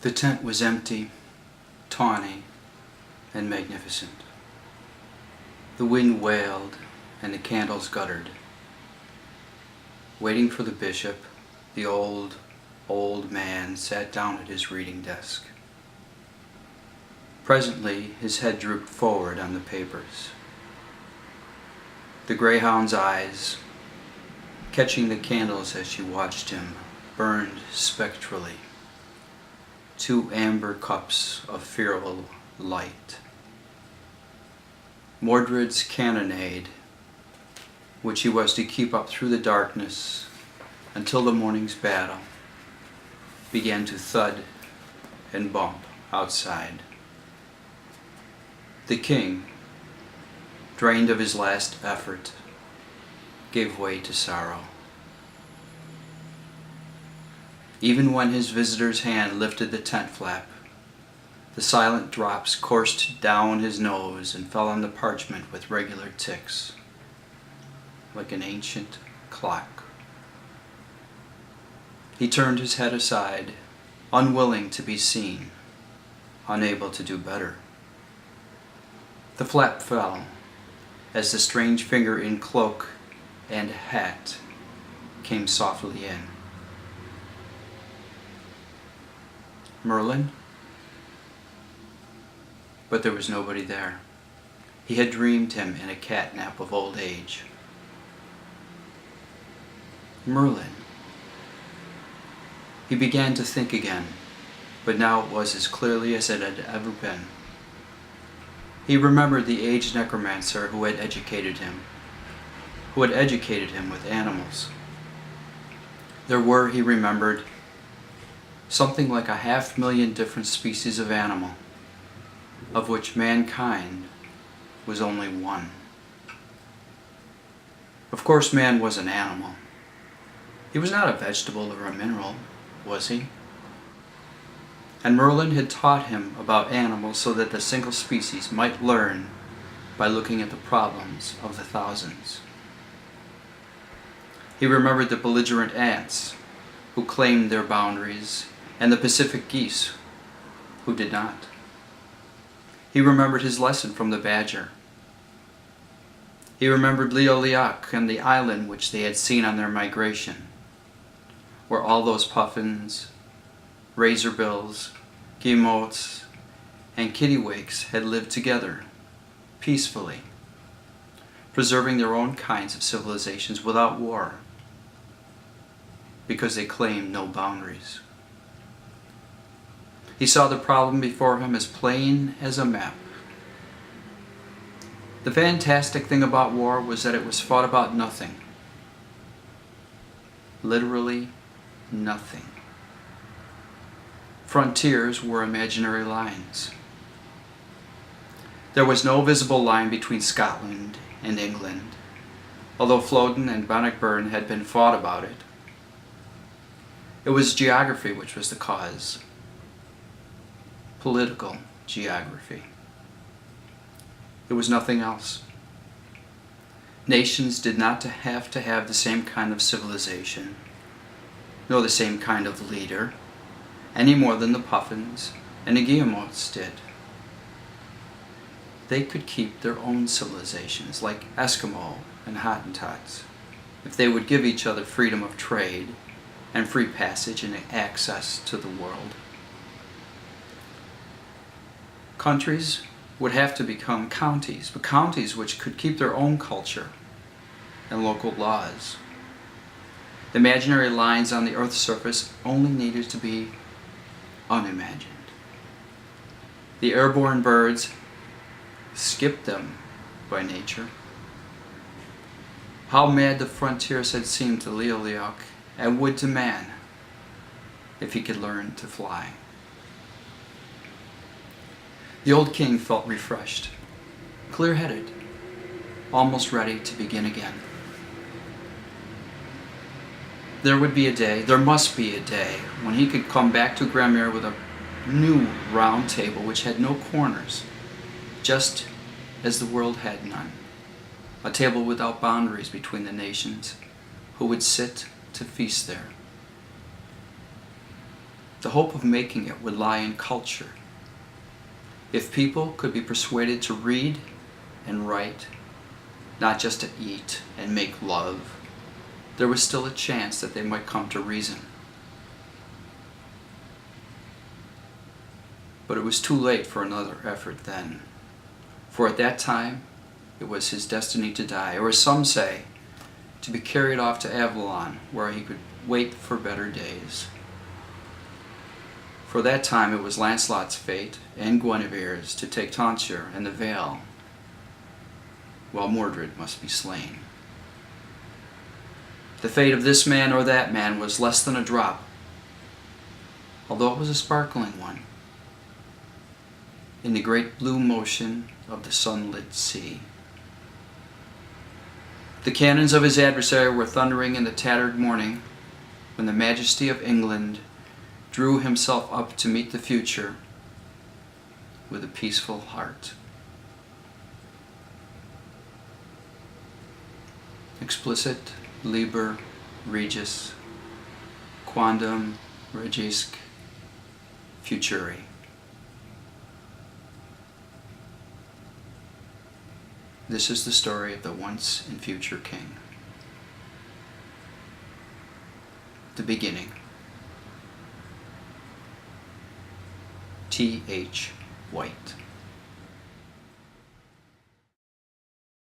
The tent was empty, tawny, and magnificent. The wind wailed and the candles guttered. Waiting for the bishop, the old man sat down at his reading desk. Presently, his head drooped forward on the papers. The greyhound's eyes, catching the candles as she watched him, burned spectrally. Two amber cups of fearful light. Mordred's cannonade, which he was to keep up through the darkness until the morning's battle, began to thud and bump outside. The king, drained of his last effort, gave way to sorrow. Even when his visitor's hand lifted the tent flap, the silent drops coursed down his nose and fell on the parchment with regular ticks, like an ancient clock. He turned his head aside, unwilling to be seen, unable to do better. The flap fell as the strange figure in cloak and hat came softly in. Merlin? But there was nobody there. He had dreamed him in a catnap of old age. Merlin. He began to think again, but now it was as clearly as it had ever been. He remembered the aged necromancer who had educated him with animals. There were, he remembered, something like 500,000 different species of animal, of which mankind was only one. Of course, man was an animal. He was not a vegetable or a mineral, was he? And Merlin had taught him about animals so that the single species might learn by looking at the problems of the thousands. He remembered the belligerent ants who claimed their boundaries and the Pacific geese who did not. He remembered his lesson from the badger. He remembered Lioliak and the island which they had seen on their migration, where all those puffins, razorbills, guillemots, and kittiwakes had lived together, peacefully, preserving their own kinds of civilizations without war, because they claimed no boundaries. He saw the problem before him as plain as a map. The fantastic thing about war was that it was fought about nothing. Literally nothing. Frontiers were imaginary lines. There was no visible line between Scotland and England, although Flodden and Bannockburn had been fought about it. It was geography which was the cause. Political geography. It was nothing else. Nations did not have to have the same kind of civilization, nor the same kind of leader, any more than the puffins and the guillemots did. They could keep their own civilizations, like Eskimo and Hottentots, if they would give each other freedom of trade and free passage and access to the world. Countries would have to become counties, but counties which could keep their own culture and local laws. The imaginary lines on the Earth's surface only needed to be unimagined. The airborne birds skipped them by nature. How mad the frontiers had seemed to Lioliak and would to man if he could learn to fly. The old king felt refreshed, clear-headed, almost ready to begin again. There would be a day, there must be a day, when he could come back to Gramir with a new round table which had no corners, just as the world had none. A table without boundaries between the nations, who would sit to feast there. The hope of making it would lie in culture. If people could be persuaded to read and write, not just to eat and make love, there was still a chance that they might come to reason. But it was too late for another effort then, for at that time it was his destiny to die, or as some say, to be carried off to Avalon, where he could wait for better days. For that time it was Lancelot's fate, and Guinevere's, to take tonsure and the veil, while Mordred must be slain. The fate of this man or that man was less than a drop, although it was a sparkling one, in the great blue motion of the sunlit sea. The cannons of his adversary were thundering in the tattered morning when the majesty of England drew himself up to meet the future with a peaceful heart. Explicit liber regis quandam regisque futuri. This is the story of the once and future king. The beginning. T.H. White.